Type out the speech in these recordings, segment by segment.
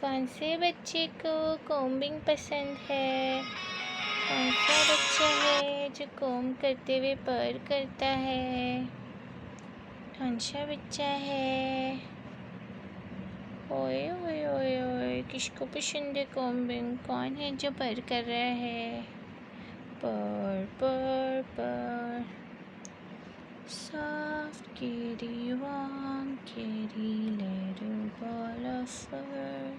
कौन से बच्चे को कोम्बिंग पसंद है? कौन सा बच्चा है जो कोम करते हुए पर करता है? कौन सा बच्चा है? ओए ओए ओए ओए, किसको पसंद है कोम्बिंग? कौन है जो पर कर रहा है? पर पर पर। Soft kitty, warm kitty, little ball of fur.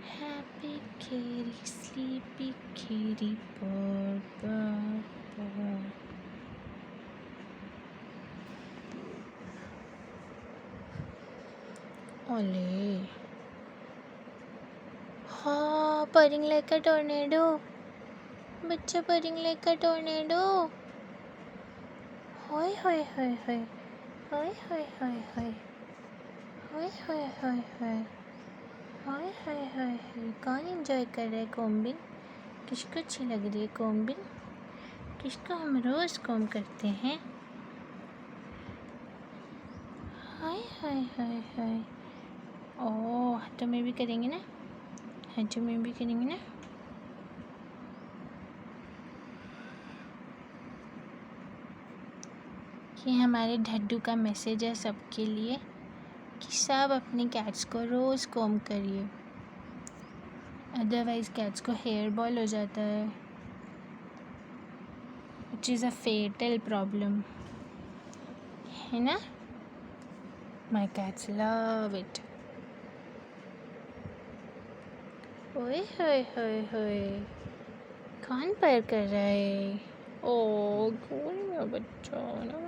Happy kitty, sleepy kitty, purr, purr, purr. ओले, हाँ purring like a tornado. बच्चा purring like a tornado. हाय हाय हाय हाय हाय हाय हाय हाय हाय हाय हाय हाय हाय हाय हाय हाय। कौन एंजॉय कर रहा है कोम्बिंग? किसको अच्छी लग रही है कोम्बिंग? किसको हम रोज़ कोम करते हैं? हाय हाय हाय हाय। ओह, हाथों में भी करेंगे ना? हाथों में भी करेंगे ना? ये हमारे ढड्डू का मैसेज है सबके लिए कि सब अपने कैट्स को रोज़ कोम करिए, अदरवाइज़ कैट्स को हेयर बॉल हो जाता है, विच इज़ अ फेटल प्रॉब्लम, है ना? माई कैट्स लव इट। ओए होए होए होए, कौन पर कर रहा है? ओ, कौन है बच्चा ना?